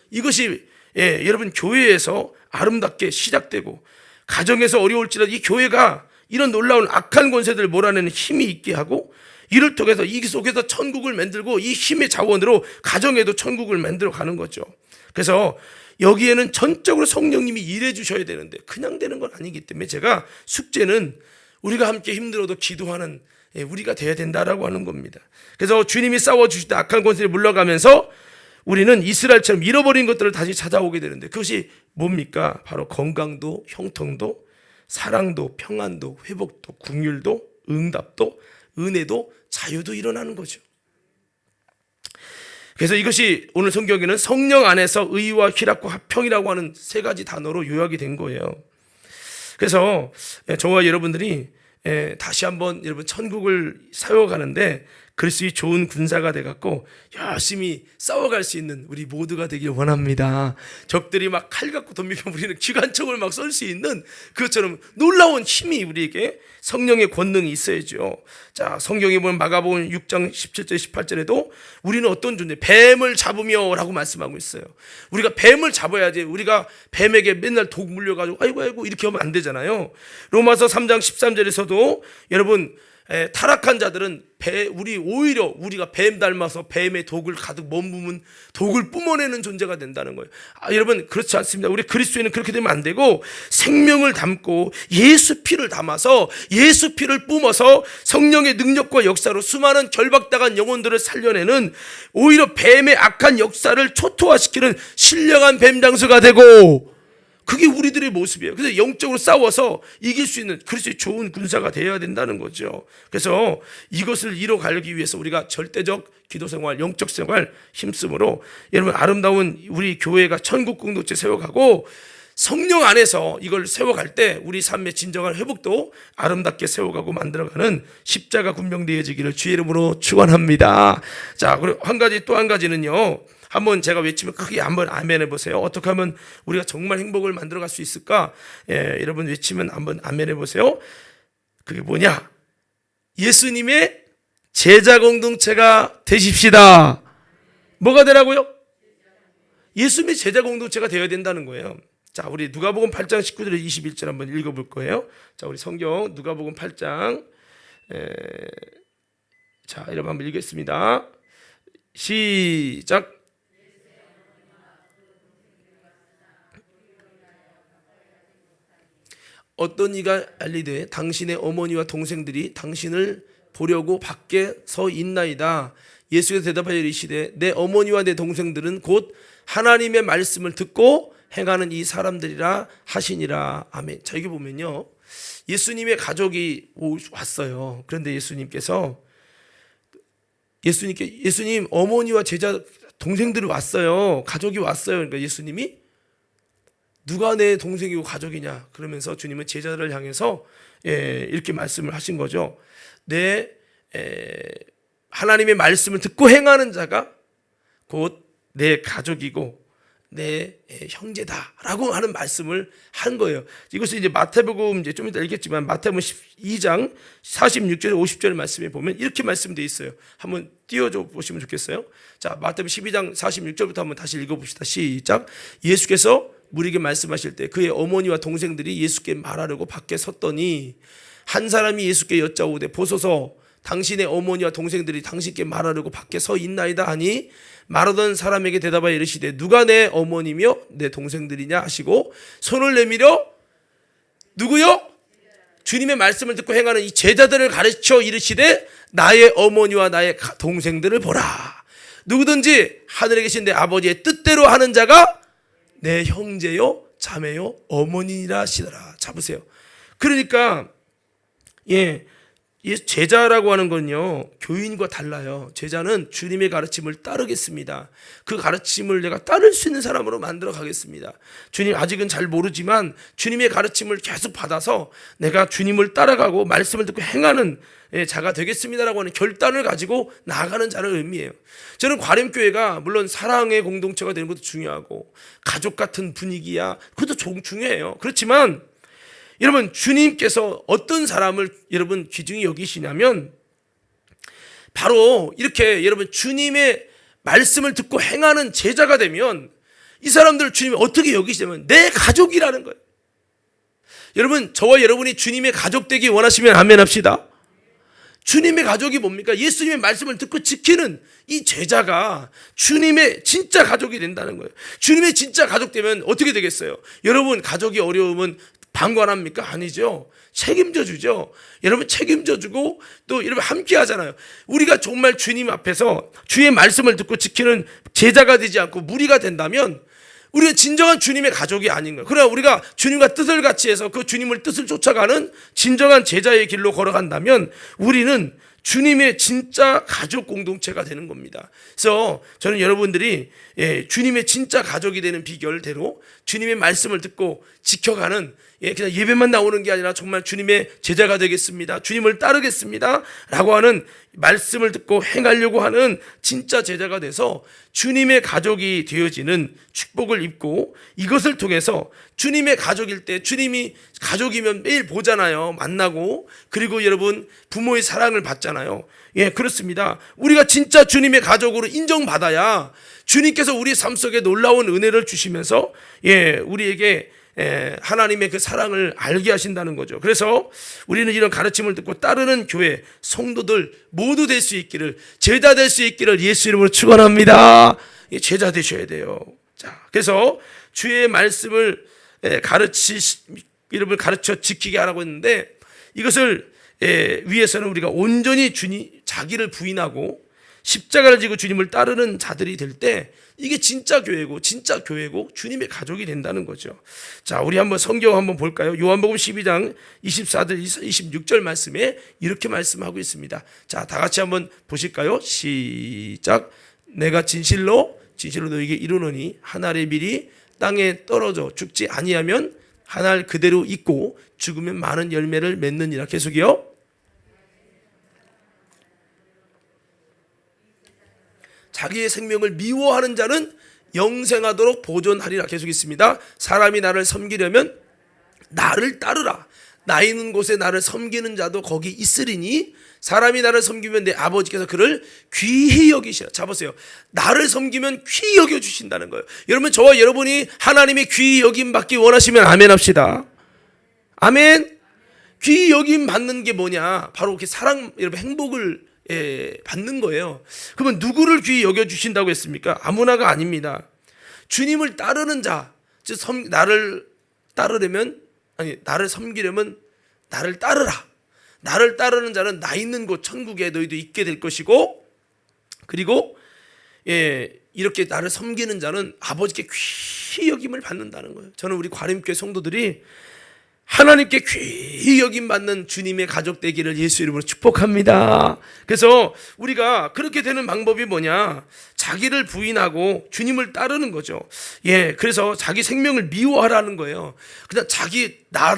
이것이 여러분 교회에서 아름답게 시작되고 가정에서 어려울지라도 이 교회가 이런 놀라운 악한 권세들을 몰아내는 힘이 있게 하고 이를 통해서 이 속에서 천국을 만들고 이 힘의 자원으로 가정에도 천국을 만들어 가는 거죠. 그래서 여기에는 전적으로 성령님이 일해 주셔야 되는데 그냥 되는 건 아니기 때문에 제가 숙제는 우리가 함께 힘들어도 기도하는 우리가 돼야 된다라고 하는 겁니다. 그래서 주님이 싸워주실 때 악한 권세를 물러가면서 우리는 이스라엘처럼 잃어버린 것들을 다시 찾아오게 되는데 그것이 뭡니까? 바로 건강도 형통도 사랑도 평안도 회복도 긍휼도 응답도 은혜도 자유도 일어나는 거죠. 그래서 이것이 오늘 성경에는 성령 안에서 의와 희락과 화평이라고 하는 세 가지 단어로 요약이 된 거예요. 그래서 저와 여러분들이 다시 한번 여러분 천국을 세워가는데 그리스도의 좋은 군사가 돼갖고 열심히 싸워갈 수 있는 우리 모두가 되길 원합니다. 적들이 막 칼 갖고 덤비면 우리는 기관총을 막 쏠 수 있는 그것처럼 놀라운 힘이 우리에게 성령의 권능이 있어야죠. 자, 성경에 보면 마가복음 6장 17절 18절에도 우리는 어떤 존재? 뱀을 잡으며 라고 말씀하고 있어요. 우리가 뱀을 잡아야지 우리가 뱀에게 맨날 독 물려가지고 아이고 이렇게 하면 안 되잖아요. 로마서 3장 13절에서도 여러분 타락한 자들은 오히려 우리가 뱀 닮아서 뱀의 독을 가득 머무면 독을 뿜어내는 존재가 된다는 거예요. 여러분 그렇지 않습니다. 우리 그리스도인은 그렇게 되면 안 되고 생명을 담고 예수 피를 담아서 예수 피를 뿜어서 성령의 능력과 역사로 수많은 결박당한 영혼들을 살려내는 오히려 뱀의 악한 역사를 초토화시키는 신령한 뱀 장수가 되고 그게 우리들의 모습이에요. 그래서 영적으로 싸워서 이길 수 있는 그리스도의 좋은 군사가 되어야 된다는 거죠. 그래서 이것을 이뤄가기 위해서 우리가 절대적 기도생활, 영적 생활 힘쓰므로 여러분 아름다운 우리 교회가 천국 공동체 세워가고 성령 안에서 이걸 세워갈 때 우리 삶의 진정한 회복도 아름답게 세워가고 만들어가는 십자가 군병되어지기를 주의 이름으로 축원합니다. 자, 그리고 또 한 가지는요. 한번 제가 외치면 크게 한번 아멘 해보세요. 어떻게 하면 우리가 정말 행복을 만들어갈 수 있을까? 여러분 외치면 한번 아멘 해보세요. 그게 뭐냐? 예수님의 제자 공동체가 되십시다. 뭐가 되라고요? 예수님의 제자 공동체가 되어야 된다는 거예요. 자, 우리 누가복음 8장 19절 21절 한번 읽어볼 거예요. 자, 우리 성경 누가복음 8장 자, 여러분 한번 읽겠습니다. 시작. 어떤 이가 알리되 당신의 어머니와 동생들이 당신을 보려고 밖에 서 있나이다. 예수께서 대답하여 이르시되 내 어머니와 내 동생들은 곧 하나님의 말씀을 듣고 행하는 이 사람들이라 하시니라. 아멘. 자, 여기 보면요, 예수님의 가족이 왔어요. 그런데 예수님 어머니와 제자 동생들이 왔어요. 가족이 왔어요. 그러니까 예수님이 누가 내 동생이고 가족이냐? 그러면서 주님은 제자들을 향해서 이렇게 말씀을 하신 거죠. 하나님의 말씀을 듣고 행하는 자가 곧 내 가족이고 내 형제다라고 하는 말씀을 한 거예요. 이것을 이제 마태복음 이제 좀 이따 읽겠지만 마태복음 12장 46절 50절 말씀에 보면 이렇게 말씀되어 있어요. 한번 띄워줘 보시면 좋겠어요. 자, 마태복음 12장 46절부터 한번 다시 읽어봅시다. 시작. 예수께서 우리에게 말씀하실 때 그의 어머니와 동생들이 예수께 말하려고 밖에 섰더니 한 사람이 예수께 여짜오되 보소서 당신의 어머니와 동생들이 당신께 말하려고 밖에 서 있나이다 하니 말하던 사람에게 대답하여 이르시되 누가 내 어머니며 내 동생들이냐 하시고 손을 내밀어 누구요? 주님의 말씀을 듣고 행하는 이 제자들을 가르쳐 이르시되 나의 어머니와 나의 동생들을 보라. 누구든지 하늘에 계신 내 아버지의 뜻대로 하는 자가 내 형제요 자매요 어머니라 하시더라. 잡으세요. 그러니까 제자라고 하는 건요 교인과 달라요. 제자는 주님의 가르침을 따르겠습니다. 그 가르침을 내가 따를 수 있는 사람으로 만들어 가겠습니다. 주님 아직은 잘 모르지만 주님의 가르침을 계속 받아서 내가 주님을 따라가고 말씀을 듣고 행하는 자가 되겠습니다라고 하는 결단을 가지고 나아가는 자를 의미해요. 저는 과림교회가 물론 사랑의 공동체가 되는 것도 중요하고 가족 같은 분위기야 그것도 중요해요. 그렇지만 여러분 주님께서 어떤 사람을 여러분 귀중히 여기시냐면 바로 이렇게 여러분 주님의 말씀을 듣고 행하는 제자가 되면 이 사람들을 주님이 어떻게 여기시냐면 내 가족이라는 거예요. 여러분 저와 여러분이 주님의 가족 되기 원하시면 아멘 합시다. 주님의 가족이 뭡니까? 예수님의 말씀을 듣고 지키는 이 제자가 주님의 진짜 가족이 된다는 거예요. 주님의 진짜 가족 되면 어떻게 되겠어요? 여러분 가족이 어려우면 방관합니까? 아니죠. 책임져 주죠. 여러분 책임져 주고 또 여러분 함께 하잖아요. 우리가 정말 주님 앞에서 주의 말씀을 듣고 지키는 제자가 되지 않고 무리가 된다면 우리가 진정한 주님의 가족이 아닌 거예요. 그러나 우리가 주님과 뜻을 같이 해서 그 주님을 뜻을 쫓아가는 진정한 제자의 길로 걸어간다면 우리는 주님의 진짜 가족 공동체가 되는 겁니다. 그래서 저는 여러분들이 주님의 진짜 가족이 되는 비결대로 주님의 말씀을 듣고 지켜가는 그냥 예배만 나오는 게 아니라 정말 주님의 제자가 되겠습니다. 주님을 따르겠습니다. 라고 하는 말씀을 듣고 행하려고 하는 진짜 제자가 돼서 주님의 가족이 되어지는 축복을 입고 이것을 통해서 주님의 가족일 때 주님이 가족이면 매일 보잖아요. 만나고 그리고 여러분 부모의 사랑을 받잖아요. 그렇습니다. 우리가 진짜 주님의 가족으로 인정받아야 주님께서 우리 삶 속에 놀라운 은혜를 주시면서 우리에게 하나님의 그 사랑을 알게 하신다는 거죠. 그래서 우리는 이런 가르침을 듣고 따르는 교회 성도들 모두 될 수 있기를 제자 될 수 있기를 예수 이름으로 축원합니다. 제자 되셔야 돼요. 자, 그래서 주의 말씀을 가르쳐 지키게 하라고 했는데 이것을 위해서는 우리가 온전히 주님 자기를 부인하고 십자가를 지고 주님을 따르는 자들이 될 때 이게 진짜 교회고 주님의 가족이 된다는 거죠. 자, 우리 한번 성경 한번 볼까요? 요한복음 12장 24절 26절 말씀에 이렇게 말씀하고 있습니다. 자, 다 같이 한번 보실까요? 시작. 내가 진실로 너에게 이르노니 한 알의 밀이 땅에 떨어져 죽지 아니하면 한 알 그대로 있고 죽으면 많은 열매를 맺느니라. 계속이요. 자기의 생명을 미워하는 자는 영생하도록 보존하리라. 계속 있습니다. 사람이 나를 섬기려면 나를 따르라. 나 있는 곳에 나를 섬기는 자도 거기 있으리니 사람이 나를 섬기면 내 아버지께서 그를 귀히 여기시라. 잡으세요. 나를 섬기면 귀히 여겨주신다는 거예요. 여러분 저와 여러분이 하나님의 귀히 여김 받기 원하시면 아멘 합시다. 아멘. 귀히 여김 받는 게 뭐냐? 바로 이렇게 사랑 여러분 행복을 받는 거예요. 그러면 누구를 귀히 여겨주신다고 했습니까? 아무나가 아닙니다. 주님을 따르는 자, 즉 나를 섬기려면 나를 따르라. 나를 따르는 자는 나 있는 곳 천국에 너희도 있게 될 것이고, 그리고 이렇게 나를 섬기는 자는 아버지께 귀히 여김을 받는다는 거예요. 저는 우리 과림교회 성도들이 하나님께 귀히 여김받는 주님의 가족 되기를 예수 이름으로 축복합니다. 그래서 우리가 그렇게 되는 방법이 뭐냐? 자기를 부인하고 주님을 따르는 거죠. 그래서 자기 생명을 미워하라는 거예요. 그냥 자기 나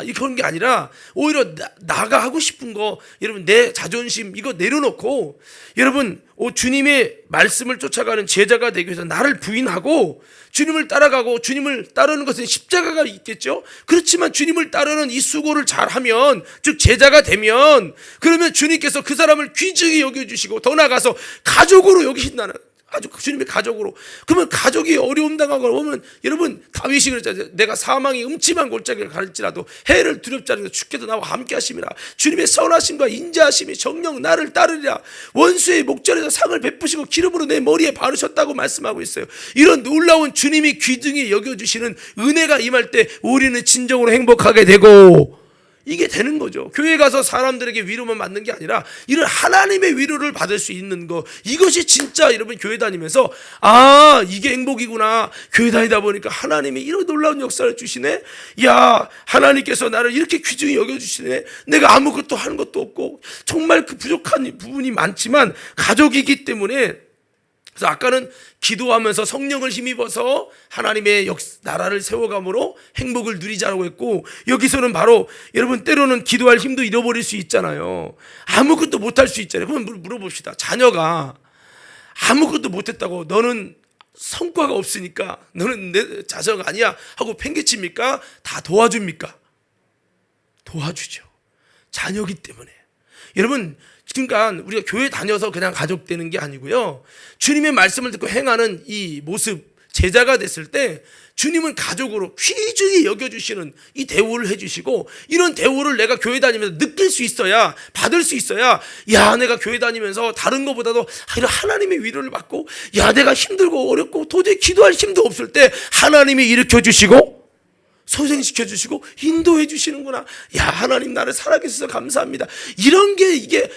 이런 게 아니라 오히려 나가 하고 싶은 거, 여러분 내 자존심 이거 내려놓고, 여러분 주님의 말씀을 쫓아가는 제자가 되기 위해서 나를 부인하고 주님을 따라가고, 주님을 따르는 것은 십자가가 있겠죠. 그렇지만 주님을 따르는 이 수고를 잘하면, 즉 제자가 되면, 그러면 주님께서 그 사람을 귀중히 여겨주시고 더 나아가서 가족으로 여기신다는, 아주 주님의 가족으로. 그러면 가족이 어려움 당하고 오면, 여러분 다윗이 그랬잖아요. 내가 사망이 음침한 골짜기를 갈지라도 해를 두렵지 않으면서 주께서 나와 함께 하심이라. 주님의 선하심과 인자하심이 정녕 나를 따르리라. 원수의 목전에서 상을 베푸시고 기름으로 내 머리에 바르셨다고 말씀하고 있어요. 이런 놀라운 주님이 귀중히 여겨주시는 은혜가 임할 때 우리는 진정으로 행복하게 되고, 이게 되는 거죠. 교회 가서 사람들에게 위로만 받는 게 아니라 이런 하나님의 위로를 받을 수 있는 거, 이것이 진짜 여러분 교회 다니면서 이게 행복이구나. 교회 다니다 보니까 하나님이 이런 놀라운 역사를 주시네. 야, 하나님께서 나를 이렇게 귀중히 여겨주시네. 내가 아무것도 하는 것도 없고 정말 그 부족한 부분이 많지만 가족이기 때문에, 그래서 아까는 기도하면서 성령을 힘입어서 하나님의 나라를 세워감으로 행복을 누리자라고 했고, 여기서는 바로 여러분 때로는 기도할 힘도 잃어버릴 수 있잖아요. 아무것도 못할 수 있잖아요. 그럼 물어봅시다. 자녀가 아무것도 못했다고 너는 성과가 없으니까 너는 내 자녀가 아니야 하고 팽개칩니까? 다 도와줍니까? 도와주죠. 자녀기 때문에. 여러분, 그러니까 우리가 교회 다녀서 그냥 가족 되는 게 아니고요, 주님의 말씀을 듣고 행하는 이 모습, 제자가 됐을 때 주님은 가족으로 귀중히 여겨주시는 이 대우를 해주시고, 이런 대우를 내가 교회 다니면서 느낄 수 있어야, 받을 수 있어야, 야, 내가 교회 다니면서 다른 것보다도 이런 하나님의 위로를 받고, 야, 내가 힘들고 어렵고 도저히 기도할 힘도 없을 때 하나님이 일으켜주시고 소생시켜주시고 인도해 주시는구나. 야, 하나님 나를 살아계셔서 감사합니다. 이런 게 이게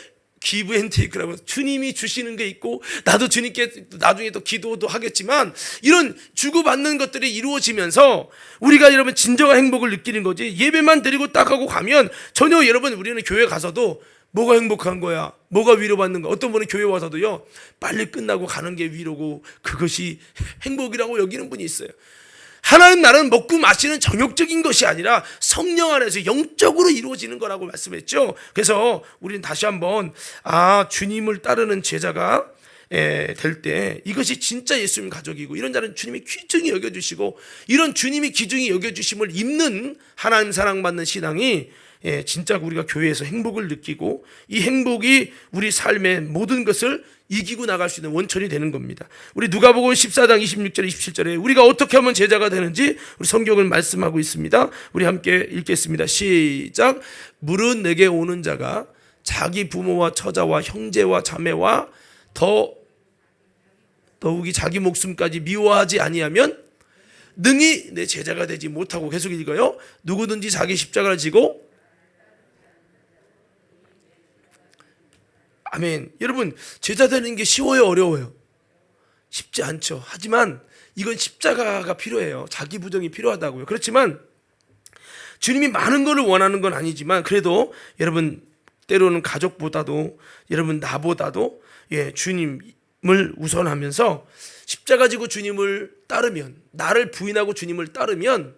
기브 앤 테이크라고, 주님이 주시는 게 있고 나도 주님께 나중에 또 기도도 하겠지만, 이런 주고받는 것들이 이루어지면서 우리가 여러분 진정한 행복을 느끼는 거지. 예배만 드리고 딱 하고 가면 전혀, 여러분 우리는 교회 가서도 뭐가 행복한 거야, 뭐가 위로받는 거야. 어떤 분은 교회 와서도요, 빨리 끝나고 가는 게 위로고 그것이 행복이라고 여기는 분이 있어요. 하나님 나라는 먹고 마시는 정욕적인 것이 아니라 성령 안에서 영적으로 이루어지는 거라고 말씀했죠. 그래서 우리는 다시 한번 주님을 따르는 제자가 될 때 이것이 진짜 예수님 가족이고, 이런 자는 주님이 귀중히 여겨주시고, 이런 주님이 귀중히 여겨주심을 입는 하나님 사랑받는 신앙이 진짜 우리가 교회에서 행복을 느끼고, 이 행복이 우리 삶의 모든 것을 이기고 나갈 수 있는 원천이 되는 겁니다. 우리 누가복음 14장 26절 27절에 우리가 어떻게 하면 제자가 되는지 우리 성경을 말씀하고 있습니다. 우리 함께 읽겠습니다. 시작. 물은 내게 오는 자가 자기 부모와 처자와 형제와 자매와 더욱이 자기 목숨까지 미워하지 아니하면 능히 내 제자가 되지 못하고, 계속 읽어요. 누구든지 자기 십자가를 지고, 아멘. 여러분, 제자 되는 게 쉬워요, 어려워요? 쉽지 않죠. 하지만 이건 십자가가 필요해요. 자기 부정이 필요하다고요. 그렇지만 주님이 많은 것을 원하는 건 아니지만, 그래도 여러분 때로는 가족보다도, 여러분 나보다도 주님을 우선하면서 십자가 지고 주님을 따르면, 나를 부인하고 주님을 따르면,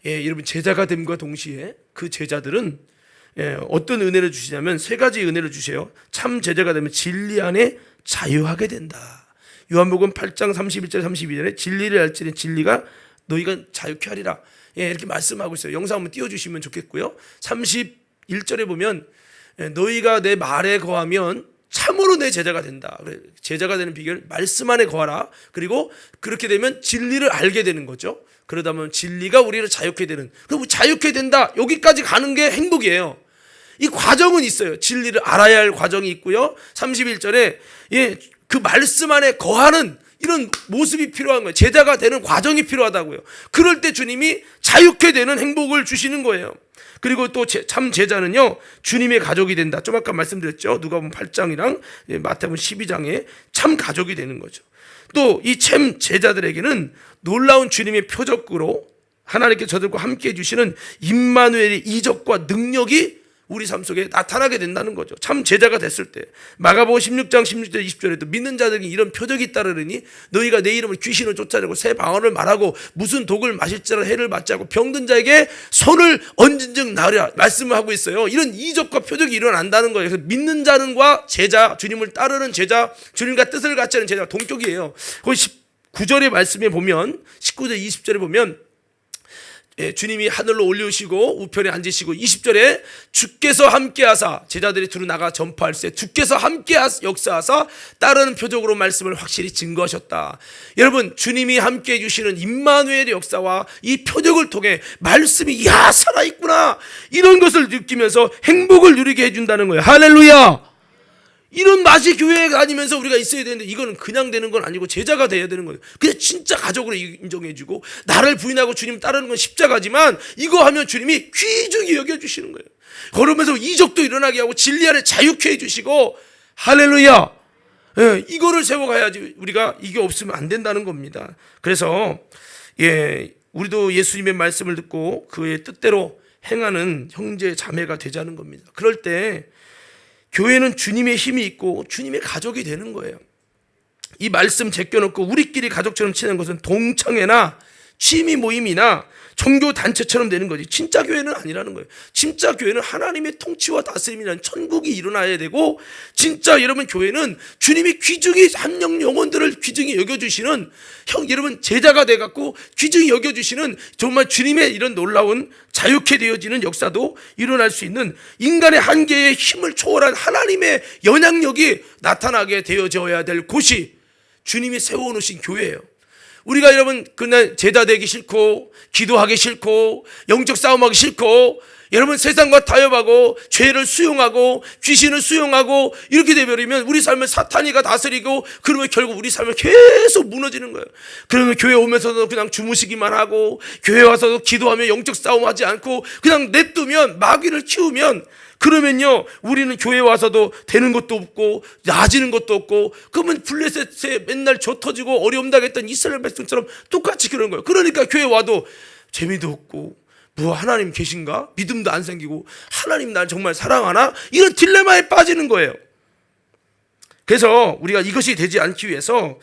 여러분 제자가 됨과 동시에 그 제자들은 어떤 은혜를 주시냐면 세 가지 은혜를 주세요. 참 제자가 되면 진리 안에 자유하게 된다. 요한복음 8장 31절 32절에 진리를 알지니 진리가 너희가 자유케 하리라. 이렇게 말씀하고 있어요. 영상 한번 띄워주시면 좋겠고요. 31절에 보면 너희가 내 말에 거하면 참으로 내 제자가 된다. 제자가 되는 비결, 말씀 안에 거하라. 그리고 그렇게 되면 진리를 알게 되는 거죠. 그러다 보면 진리가 우리를 자유케 되는, 그리고 자유케 된다, 여기까지 가는 게 행복이에요. 이 과정은 있어요. 진리를 알아야 할 과정이 있고요. 31절에 그 말씀 안에 거하는 이런 모습이 필요한 거예요. 제자가 되는 과정이 필요하다고요. 그럴 때 주님이 자유케 되는 행복을 주시는 거예요. 그리고 또 참 제자는요, 주님의 가족이 된다. 좀 아까 말씀드렸죠. 누가복음 8장이랑 마태복음 12장에 참 가족이 되는 거죠. 또 이 참 제자들에게는 놀라운 주님의 표적으로 하나님께 저들과 함께 해주시는 임마누엘의 이적과 능력이 우리 삶 속에 나타나게 된다는 거죠. 참 제자가 됐을 때 마가복음 16장 16절 20절에도 믿는 자들에게 이런 표적이 따르리니 너희가 내 이름으로 귀신을 쫓아내고 새 방언을 말하고 무슨 독을 마실지라 해를 맞지 않고 병든 자에게 손을 얹은 즉 나으리라 말씀을 하고 있어요. 이런 이적과 표적이 일어난다는 거예요. 그래서 믿는 자는과 제자, 주님을 따르는 제자, 주님과 뜻을 같이 하는 제자가 동격이에요. 거기 19절의 말씀에 보면 19절 20절에 보면 주님이 하늘로 올려오시고 우편에 앉으시고 20절에 주께서 함께하사 제자들이 두루 나가 전파할세 주께서 함께 역사하사 따르는 표적으로 말씀을 확실히 증거하셨다. 여러분 주님이 함께 해주시는 임마누엘의 역사와 이 표적을 통해 말씀이 살아있구나 이런 것을 느끼면서 행복을 누리게 해준다는 거예요. 할렐루야. 이런 맛이 교회에 다니면서 우리가 있어야 되는데 이거는 그냥 되는 건 아니고 제자가 돼야 되는 거예요. 그냥 진짜 가족으로 인정해주고 나를 부인하고 주님 따르는 건 십자가지만 이거 하면 주님이 귀중히 여겨주시는 거예요. 그러면서 이적도 일어나게 하고 진리 안에 자유케 해주시고 할렐루야. 이거를 세워가야지 우리가 이게 없으면 안 된다는 겁니다. 그래서 우리도 예수님의 말씀을 듣고 그의 뜻대로 행하는 형제 자매가 되자는 겁니다. 그럴 때 교회는 주님의 힘이 있고 주님의 가족이 되는 거예요. 이 말씀 제껴놓고 우리끼리 가족처럼 지내는 것은 동창회나 취미 모임이나 종교 단체처럼 되는 거지 진짜 교회는 아니라는 거예요. 진짜 교회는 하나님의 통치와 다스림이라는 천국이 일어나야 되고 진짜 여러분 교회는 주님이 귀중히 함령 영혼들을 귀중히 여겨주시는 여러분 제자가 돼갖고 귀중히 여겨주시는 정말 주님의 이런 놀라운 자유케 되어지는 역사도 일어날 수 있는 인간의 한계의 힘을 초월한 하나님의 영향력이 나타나게 되어져야 될 곳이 주님이 세워놓으신 교회예요. 우리가 여러분 그날 제자 되기 싫고 기도하기 싫고 영적 싸움하기 싫고 여러분 세상과 타협하고 죄를 수용하고 귀신을 수용하고 이렇게 되버리면 우리 삶을 사탄이가 다스리고 그러면 결국 우리 삶을 계속 무너지는 거예요. 그러면 교회 오면서도 그냥 주무시기만 하고 교회 와서도 기도하며 영적 싸움하지 않고 그냥 냅두면 마귀를 키우면 그러면요 우리는 교회 와서도 되는 것도 없고 나아지는 것도 없고 그러면 블레셋에 맨날 저 터지고 어려움 당했던 이스라엘 백성처럼 똑같이 그런 거예요. 그러니까 교회 와도 재미도 없고 뭐 하나님 계신가? 믿음도 안 생기고 하나님 날 정말 사랑하나? 이런 딜레마에 빠지는 거예요. 그래서 우리가 이것이 되지 않기 위해서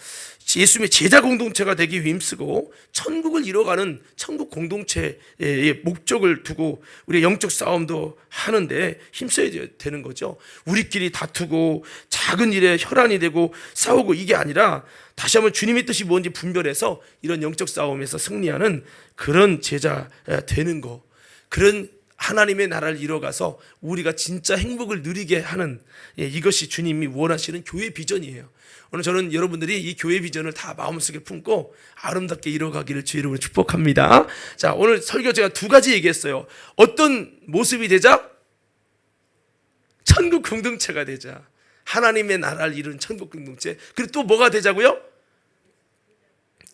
예수님의 제자 공동체가 되기 위해 힘쓰고 천국을 이뤄가는 천국 공동체의 목적을 두고 우리의 영적 싸움도 하는데 힘써야 되는 거죠. 우리끼리 다투고 작은 일에 혈안이 되고 싸우고 이게 아니라 다시 한번 주님의 뜻이 뭔지 분별해서 이런 영적 싸움에서 승리하는 그런 제자 되는 거, 그런 하나님의 나라를 이뤄가서 우리가 진짜 행복을 누리게 하는 이것이 주님이 원하시는 교회 비전이에요. 오늘 저는 여러분들이 이 교회 비전을 다 마음속에 품고 아름답게 이뤄가기를 주의 이름으로 축복합니다. 자, 오늘 설교 제가 두 가지 얘기했어요. 어떤 모습이 되자? 천국 공동체가 되자. 하나님의 나라를 이루는 천국 공동체. 그리고 또 뭐가 되자고요?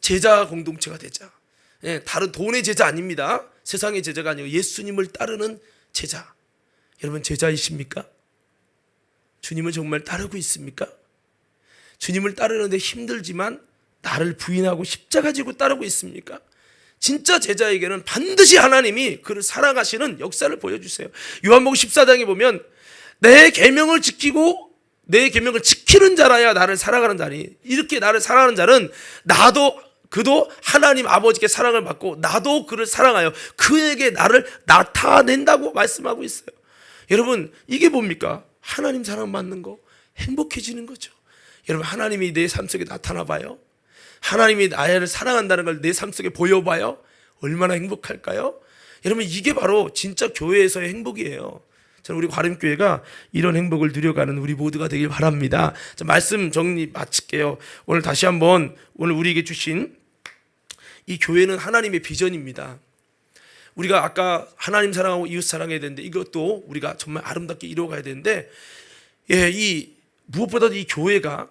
제자 공동체가 되자. 다른 돈의 제자 아닙니다. 세상의 제자가 아니고 예수님을 따르는 제자. 여러분 제자이십니까? 주님을 정말 따르고 있습니까? 주님을 따르는데 힘들지만 나를 부인하고 십자가 지고 따르고 있습니까? 진짜 제자에게는 반드시 하나님이 그를 사랑하시는 역사를 보여주세요. 요한복음 14장에 보면 내 계명을 지키고 내 계명을 지키는 자라야 나를 사랑하는 자니 이렇게 나를 사랑하는 자는 그도 하나님 아버지께 사랑을 받고 나도 그를 사랑하여 그에게 나를 나타낸다고 말씀하고 있어요. 여러분 이게 뭡니까? 하나님 사랑받는 거 행복해지는 거죠. 여러분 하나님이 내 삶 속에 나타나 봐요. 하나님이 나를 사랑한다는 걸 내 삶 속에 보여봐요. 얼마나 행복할까요? 여러분 이게 바로 진짜 교회에서의 행복이에요. 저는 우리 과림교회가 이런 행복을 누려가는 우리 모두가 되길 바랍니다. 자, 말씀 정리 마칠게요. 오늘 다시 한번 오늘 우리에게 주신 이 교회는 하나님의 비전입니다. 우리가 아까 하나님 사랑하고 이웃 사랑해야 되는데 이것도 우리가 정말 아름답게 이루어가야 되는데 무엇보다도 이 교회가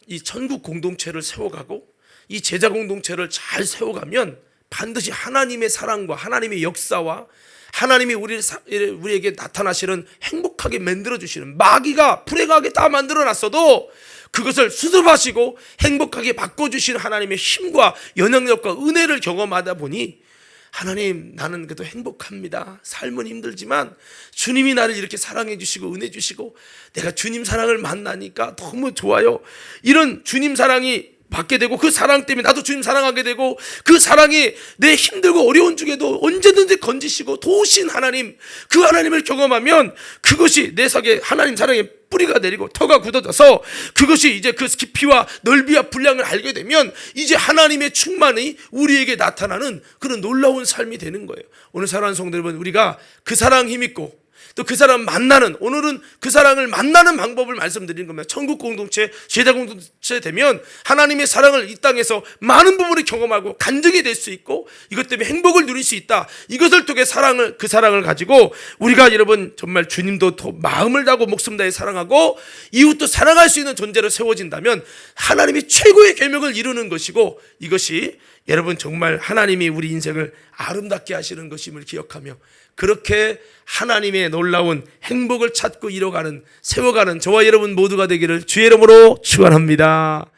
이 천국 공동체를 세워가고 이 제자 공동체를 잘 세워가면 반드시 하나님의 사랑과 하나님의 역사와 하나님이 우리에게 나타나시는 행복하게 만들어주시는 마귀가 불행하게 다 만들어놨어도 그것을 수습하시고 행복하게 바꿔주시는 하나님의 힘과 영향력과 은혜를 경험하다 보니 하나님, 나는 그래도 행복합니다. 삶은 힘들지만 주님이 나를 이렇게 사랑해 주시고 은혜 주시고 내가 주님 사랑을 만나니까 너무 좋아요. 이런 주님 사랑이 받게 되고 그 사랑 때문에 나도 주님 사랑하게 되고 그 사랑이 내 힘들고 어려운 중에도 언제든지 건지시고 도우신 하나님, 그 하나님을 경험하면 그것이 내 속에 하나님 사랑의 뿌리가 내리고 터가 굳어져서 그것이 이제 그 깊이와 넓이와 분량을 알게 되면 이제 하나님의 충만이 우리에게 나타나는 그런 놀라운 삶이 되는 거예요. 오늘 사랑하는 성도 여러분, 우리가 그 사랑 힘있고 또 그 사람 만나는, 오늘은 그 사랑을 만나는 방법을 말씀드리는 겁니다. 천국 공동체, 제자 공동체 되면 하나님의 사랑을 이 땅에서 많은 부분을 경험하고 간증이 될 수 있고 이것 때문에 행복을 누릴 수 있다. 이것을 통해 그 사랑을 가지고 우리가 여러분 정말 주님도 더 마음을 다하고 목숨 다해 사랑하고 이웃도 사랑할 수 있는 존재로 세워진다면 하나님이 최고의 계명을 이루는 것이고, 이것이 여러분 정말 하나님이 우리 인생을 아름답게 하시는 것임을 기억하며 그렇게 하나님의 놀라운 행복을 찾고 이뤄가는, 세워가는 저와 여러분 모두가 되기를 주의 이름으로 축원합니다.